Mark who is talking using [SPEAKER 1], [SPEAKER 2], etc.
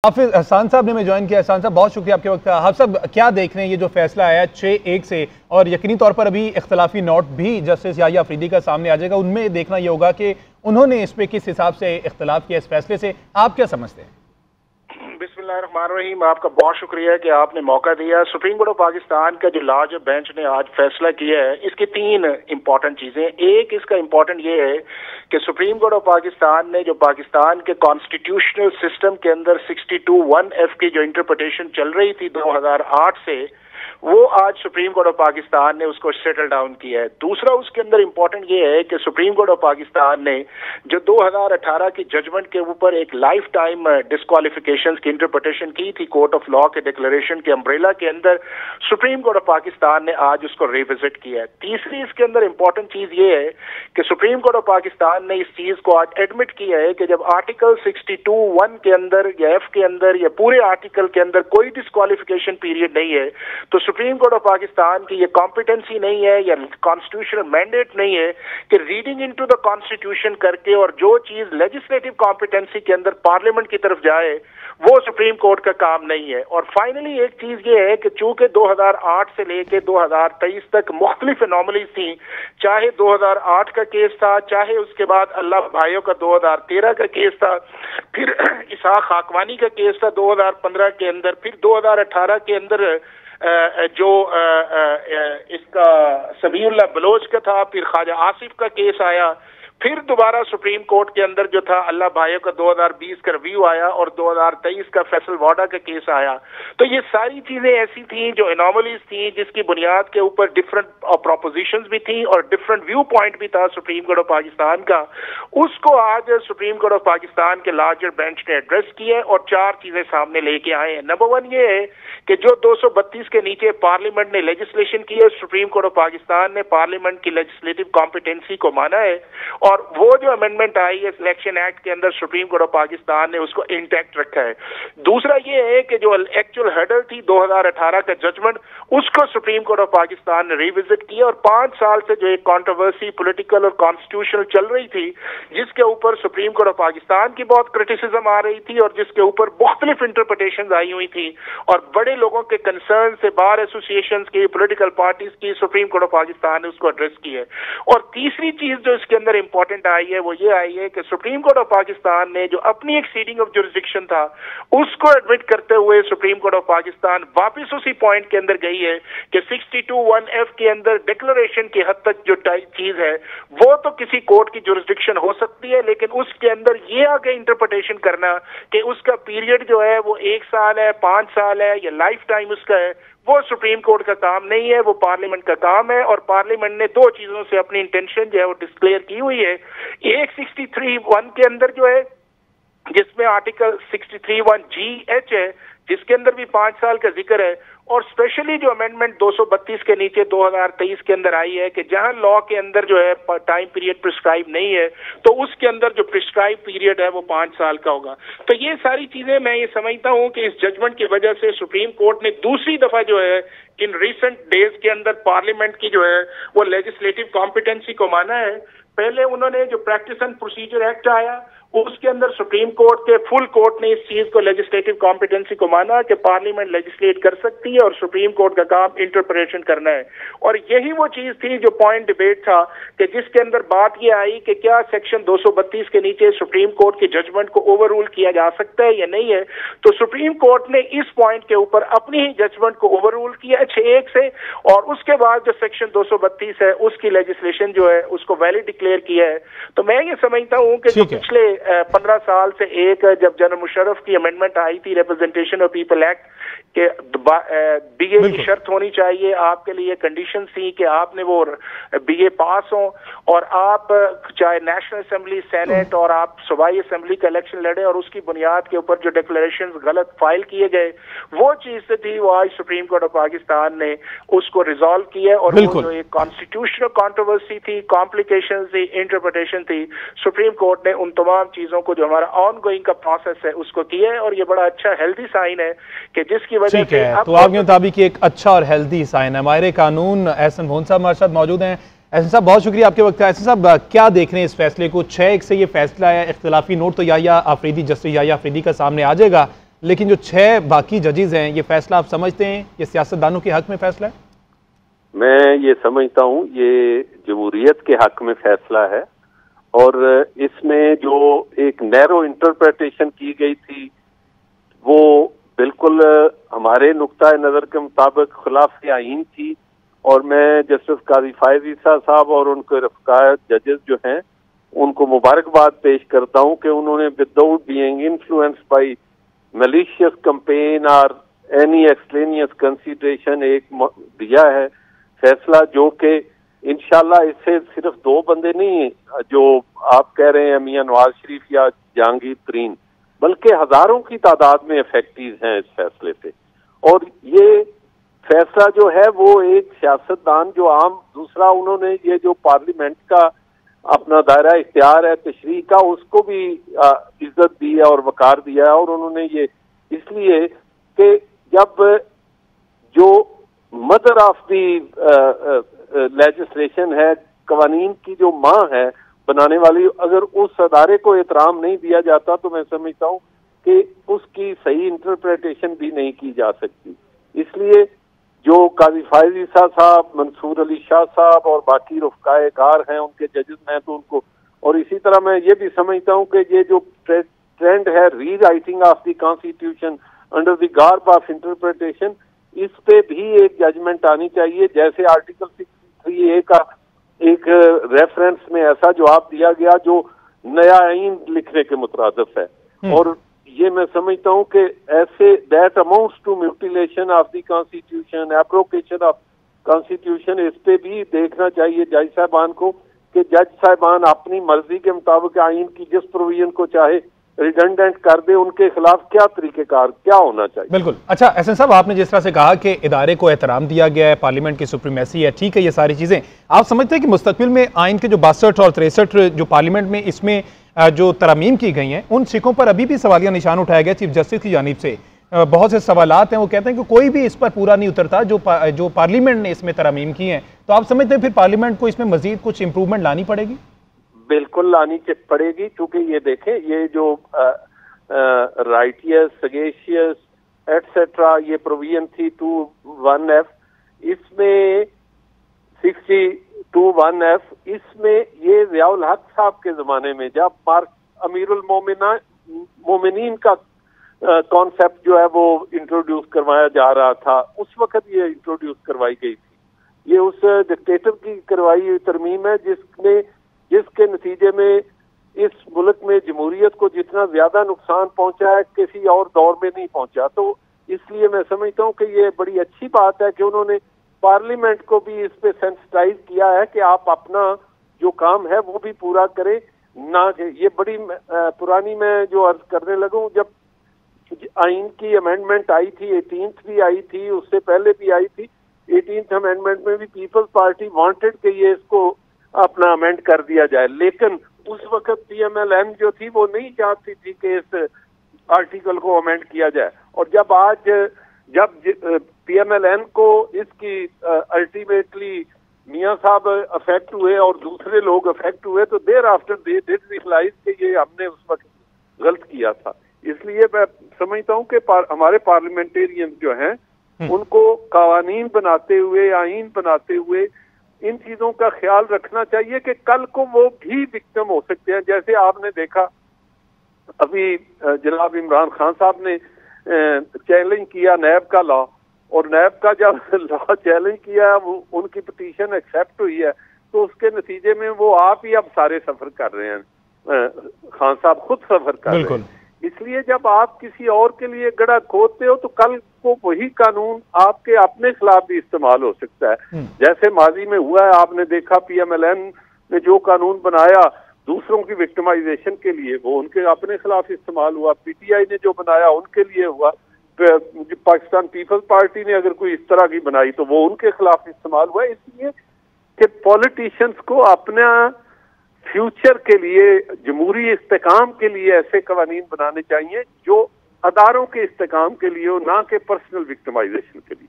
[SPEAKER 1] हाफिज एहसान साहब ने हमें ज्वाइन किया। एहसान साहब बहुत शुक्रिया आपके वक्त। आप सब क्या देख रहे हैं ये जो फैसला आया 6-1 से, और यकीनी तौर पर अभी इख्तलाफी नोट भी जस्टिस याहिया अफरीदी का सामने आ जाएगा, उनमें देखना ये होगा कि उन्होंने इस पे किस हिसाब से इख्तलाफ किया इस फैसले से। आप क्या समझते हैं?
[SPEAKER 2] बिस्मिल्लाहिर्रहमानिर्रहीम, आपका बहुत शुक्रिया कि आपने मौका दिया। सुप्रीम कोर्ट ऑफ पाकिस्तान का जो लार्जर बेंच ने आज फैसला किया है, इसकी 3 इंपॉर्टेंट चीजें। एक, इसका इंपॉर्टेंट ये है कि सुप्रीम कोर्ट ऑफ पाकिस्तान ने जो पाकिस्तान के कॉन्स्टिट्यूशनल सिस्टम के अंदर 62(1)(f की जो इंटरप्रिटेशन चल रही थी 2008 से, वो आज सुप्रीम कोर्ट ऑफ पाकिस्तान ने उसको सेटल डाउन किया है। दूसरा, उसके अंदर इंपॉर्टेंट ये है कि सुप्रीम कोर्ट ऑफ पाकिस्तान ने जो 2018 की जजमेंट के ऊपर एक लाइफ टाइम डिस्क्वालिफिकेशन की इंटरप्रिटेशन की थी कोर्ट ऑफ लॉ के डिक्लेरेशन के अम्ब्रेला के अंदर, सुप्रीम कोर्ट ऑफ पाकिस्तान ने आज उसको रिविजिट किया है। तीसरी, इसके अंदर इंपॉर्टेंट चीज ये है कि सुप्रीम कोर्ट ऑफ पाकिस्तान ने इस चीज को आज एडमिट किया है कि जब आर्टिकल 62(1) के अंदर या एफ के अंदर या पूरे आर्टिकल के अंदर कोई डिस्क्वालिफिकेशन पीरियड नहीं है, तो सुप्रीम कोर्ट ऑफ पाकिस्तान की ये कॉम्पिटेंसी नहीं है या कॉन्स्टिट्यूशनल मैंडेट नहीं है कि रीडिंग इनटू द कॉन्स्टिट्यूशन करके और जो चीज लेजिस्लेटिव कॉम्पिटेंसी के अंदर पार्लियामेंट की तरफ जाए वो सुप्रीम कोर्ट का काम नहीं है। और फाइनली एक चीज ये है कि चूंकि 2008 से लेके 2023 तक मुख्तलिफ एनॉमलीज थी, चाहे 2008 का केस था, चाहे उसके बाद अल्लाह भाइयों का 2013 का केस था, फिर इसाक खाकवानी का केस था 2015 के अंदर, फिर 2018 के अंदर जो इसका सबीउल्लाह बलोच का था, फिर ख्वाजा आसिफ का केस आया, फिर दोबारा सुप्रीम कोर्ट के अंदर जो था अल्लाह भाइयों का 2020 का रिव्यू आया और 2023 का फैसल वाडा का केस आया। तो ये सारी चीजें ऐसी थी जो एनॉमलीज थी जिसकी बुनियाद के ऊपर डिफरेंट प्रोपोजिशंस भी थी और डिफरेंट व्यू पॉइंट भी था सुप्रीम कोर्ट ऑफ पाकिस्तान का। उसको आज सुप्रीम कोर्ट ऑफ पाकिस्तान के लार्जर बेंच ने एड्रेस किया और 4 चीजें सामने लेके आए हैं। नंबर 1 ये है कि जो 232 के नीचे पार्लियामेंट ने लेजिस्लेशन की है, सुप्रीम कोर्ट ऑफ पाकिस्तान ने पार्लियामेंट की लेजिस्लेटिव कॉम्पिटेंसी को माना है और वो जो अमेंडमेंट आई है इलेक्शन एक्ट के अंदर सुप्रीम कोर्ट ऑफ पाकिस्तान ने उसको इंटैक्ट रखा है। दूसरा ये है कि जो एक्चुअल हेडर थी 2018 का जजमेंट, उसको सुप्रीम कोर्ट ऑफ पाकिस्तान ने रिविजिट किया और 5 साल से जो एक कंट्रोवर्सी पॉलिटिकल और कॉन्स्टिट्यूशनल चल रही थी, जिसके ऊपर सुप्रीम कोर्ट ऑफ पाकिस्तान की बहुत क्रिटिसिज्म आ रही थी और जिसके ऊपर मुख्तलिफ इंटरप्रिटेशन आई हुई थी और बड़े लोगों के कंसर्न से बार एसोसिएशन की, पॉलिटिकल पार्टीज की, सुप्रीम कोर्ट ऑफ पाकिस्तान ने उसको एड्रेस किया है। और तीसरी चीज जो इसके अंदर इंपॉर्टेंट आई है वो ये आई है कि सुप्रीम कोर्ट ऑफ पाकिस्तान ने जो अपनी एक्सीडिंग ऑफ जुरिसडिक्शन था उसको एडमिट करते हुए सुप्रीम कोर्ट ऑफ पाकिस्तान वापस उसी पॉइंट के अंदर गई है कि 62(1)(f के अंदर डिक्लेरेशन की हद तक जो चीज है वो तो किसी कोर्ट की जुरिसडिक्शन हो सकती है, लेकिन उसके अंदर ये आगे इंटरप्रिटेशन करना कि उसका पीरियड जो है वो 1 साल है, 5 साल है या लाइफ टाइम उसका है, वो सुप्रीम कोर्ट का काम नहीं है, वो पार्लियामेंट का काम है। और पार्लियामेंट ने 2 चीजों से अपनी इंटेंशन जो है वो डिक्लेयर की हुई है। एक 63(1) के अंदर जो है, जिसमें आर्टिकल 63(1)(g)(h है, जिसके अंदर भी 5 साल का जिक्र है, और स्पेशली जो अमेंडमेंट 232 के नीचे 2023 के अंदर आई है कि जहां लॉ के अंदर जो है टाइम पीरियड प्रिस्क्राइब नहीं है तो उसके अंदर जो प्रिस्क्राइब पीरियड है वो 5 साल का होगा। तो ये सारी चीजें मैं ये समझता हूं कि इस जजमेंट की वजह से सुप्रीम कोर्ट ने दूसरी दफा जो है इन रिसेंट डेज के अंदर पार्लियामेंट की जो है वो लेजिस्लेटिव कॉम्पिटेंसी को माना है। पहले उन्होंने जो प्रैक्टिस एंड प्रोसीजर एक्ट आया उसके अंदर सुप्रीम कोर्ट के फुल कोर्ट ने इस चीज को लेजिस्लेटिव कॉम्पिटेंसी को माना कि पार्लियामेंट लेजिस्लेट कर सकती है और सुप्रीम कोर्ट का काम इंटरप्रिटेशन करना है। और यही वो चीज थी जो पॉइंट डिबेट था कि जिसके अंदर बात ये आई कि क्या सेक्शन 232 के नीचे सुप्रीम कोर्ट की जजमेंट को ओवर रूल किया जा सकता है या नहीं है। तो सुप्रीम कोर्ट ने इस पॉइंट के ऊपर अपनी ही जजमेंट को ओवर रूल किया 6-1 से, और उसके बाद जो सेक्शन 232 है उसकी लेजिस्लेशन जो है उसको वैलिड डिक्लेयर किया है। तो मैं ये समझता हूँ कि जो पिछले 15 साल से एक जब जनरल मुशर्रफ की अमेंडमेंट आई थी रिप्रेजेंटेशन ऑफ पीपल एक्ट के बीए की शर्त होनी चाहिए, आपके लिए कंडीशन थी कि आपने वो बीए पास हो और आप चाहे नेशनल असेंबली, सेनेट और आप सूबाई असेंबली का इलेक्शन लड़े, और उसकी बुनियाद के ऊपर जो डिक्लेरेशन गलत फाइल किए गए वो चीज थी वो आज सुप्रीम कोर्ट ऑफ पाकिस्तान ने उसको रिजॉल्व किया और वो जो एक कॉन्स्टिट्यूशनल कॉन्ट्रोवर्सी थी, कॉम्प्लिकेशन थी, इंटरप्रिटेशन थी, सुप्रीम कोर्ट ने उन तमाम चीजों को जो हमारा ऑन गोइंग का प्रोसेस है उसको किया है। और ये बड़ा अच्छा हेल्दी साइन है कि जिसकी वजह से
[SPEAKER 1] तो आपके मुताबिक एक अच्छा और हेल्दी साइन है। माहिर कानून एहसन भोन साहब हमारे साथ मौजूद हैं। एहसन साहब बहुत शुक्रिया आपके वक्त। एहसन साहब क्या देख रहे हैं इस फैसले को? 6-1 से ये फैसला है, इख्तिलाफी नोट तो याहिया अफरीदी, जस्टिस याहिया अफरीदी का सामने आ जाएगा, लेकिन जो 6 बाकी जजेस हैं, ये फैसला आप समझते हैं ये सियासतदानों के हक में फैसला है?
[SPEAKER 3] मैं ये समझता हूँ ये जमहूरियत के हक में फैसला है, और इसमें जो एक नैरो इंटरप्रिटेशन की गई थी वो बिल्कुल हमारे नुक्ता नज़र के मुताबिक खिलाफ आईन थी। और मैं जस्टिस काजी फायज ईसा साहब और उनके रफ़का जजेस जो हैं उनको मुबारकबाद पेश करता हूँ कि उन्होंने without being influenced by malicious campaign और एनी एक्सट्रेनियस कंसिडरेशन एक दिया है फैसला, जो कि इंशाल्लाह इससे सिर्फ 2 बंदे नहीं जो आप कह रहे हैं मियां नवाज शरीफ या जहांगीर तरीन, बल्कि हजारों की तादाद में इफेक्टिव हैं इस फैसले से। और ये फैसला जो है वो एक सियासतदान जो आम, दूसरा उन्होंने ये जो पार्लियामेंट का अपना दायरा इख्तियार है तशरीह का, उसको भी इज्जत दी है और वकार दिया है। और उन्होंने ये इसलिए कि जब जो मदर ऑफ दी लेजिस्लेशन है, कवानीन की जो माँ है बनाने वाली, अगर उस अदारे को एहतराम नहीं दिया जाता तो मैं समझता हूँ कि उसकी सही इंटरप्रिटेशन भी नहीं की जा सकती। इसलिए जो काजी फायज ईसा साहब, मंसूर अली शाह साहब और बाकी रफ़काए कार हैं उनके जजेस हैं तो उनको, और इसी तरह मैं ये भी समझता हूँ कि ये जो ट्रेंड है री writing of the constitution under the garb of interpretation, इस पे भी एक जजमेंट आनी चाहिए। जैसे आर्टिकल 63A का एक रेफरेंस में ऐसा जवाब दिया गया जो नया आइन लिखने के मुतरादिफ है, और ये मैं समझता हूँ कि ऐसे that amounts to mutilation of the constitution, abrogation of constitution, इस पे भी देखना चाहिए जज साहबान को कि जज साहबान अपनी मर्जी के मुताबिक आइन की जिस प्रोविजन को चाहे रिडंडेंट कर दे, उनके खिलाफ क्या तरीकेकार क्या होना चाहिए।
[SPEAKER 1] बिल्कुल। अच्छा एहसन साहब, आपने जिस तरह से कहा कि इदारे को एहतराम दिया गया है, पार्लियामेंट की सुप्रीमेसी है, ठीक है, ये सारी चीजें आप समझते हैं कि मुस्तकबिल में आइन के जो 62 और 63 जो पार्लियामेंट में इसमें जो तरमीम की गई हैं उन सिक्कों पर अभी भी सवालिया निशान उठाया गया चीफ जस्टिस की जानिब से? बहुत से सवालात हैं, वो कहते हैं कि कोई भी इस पर पूरा नहीं उतरता जो पार्लियामेंट ने इसमें तरमीम की हैं। तो आप समझते हैं फिर पार्लियामेंट को इसमें मजीद कुछ इंप्रूवमेंट लानी पड़ेगी?
[SPEAKER 3] बिल्कुल लानी पड़ेगी, क्योंकि ये देखें ये जो राइटियस, सगेशियस एटसेट्रा ये प्रोविजन थी 21F, इसमें 62(1)F, इसमें ये ज़ियाउल हक साहब के जमाने में जब अमीरुल मोमिनीन का कॉन्सेप्ट जो है वो इंट्रोड्यूस करवाया जा रहा था, उस वक्त ये इंट्रोड्यूस करवाई गई थी। ये उस डिक्टेटर की करवाई हुई तरमीम है जिसके नतीजे में इस मुल्क में जमहूरियत को जितना ज्यादा नुकसान पहुंचा है किसी और दौर में नहीं पहुंचा। तो इसलिए मैं समझता हूं कि ये बड़ी अच्छी बात है कि उन्होंने पार्लियामेंट को भी इस पे सेंसिटाइज किया है कि आप अपना जो काम है वो भी पूरा करें ना। ये बड़ी पुरानी मैं जो अर्ज करने लगूं, जब आइन की अमेंडमेंट आई थी, 18th भी आई थी, उससे पहले भी आई थी, 18th अमेंडमेंट में भी पीपल्स पार्टी वांटेड कि ये इसको अपना अमेंड कर दिया जाए, लेकिन उस वक्त PMLN जो थी वो नहीं चाहती थी कि इस आर्टिकल को अमेंड किया जाए। और जब PMLN को इसकी अल्टीमेटली मियां साहब अफेक्ट हुए और दूसरे लोग अफेक्ट हुए, तो there after they did realise कि ये हमने उस वक्त गलत किया था। इसलिए मैं समझता हूं कि हमारे पार्लियामेंटेरियन जो हैं उनको कानून बनाते हुए, आइन बनाते हुए इन चीजों का ख्याल रखना चाहिए कि कल को वो भी विक्टिम हो सकते हैं। जैसे आपने देखा अभी जनाब इमरान खान साहब ने चैलेंज किया नैब का लॉ, और नैब का जब लॉ चैलेंज किया उनकी पिटीशन एक्सेप्ट हुई है, तो उसके नतीजे में वो आप ही अब सारे सफर कर रहे हैं, खान साहब खुद सफर कर रहे हैं। इसलिए जब आप किसी और के लिए गड़ा खोदते हो तो कल को वही कानून आपके अपने खिलाफ भी इस्तेमाल हो सकता है। जैसे माजी में हुआ है, आपने देखा PMLN ने जो कानून बनाया दूसरों की विक्टिमाइजेशन के लिए, वो उनके अपने खिलाफ इस्तेमाल हुआ। PTI ने जो बनाया उनके लिए हुआ। पाकिस्तान पीपल्स पार्टी ने अगर कोई इस तरह की बनाई तो वो उनके खिलाफ इस्तेमाल हुआ। इसलिए कि पॉलिटिशियंस को अपना फ्यूचर के लिए, जमहूरी इस्तेकाम के लिए ऐसे कवानीन बनाने चाहिए जो अदारों के इस्तेकाम के लिए हो, ना कि पर्सनल विक्टिमाइजेशन के लिए।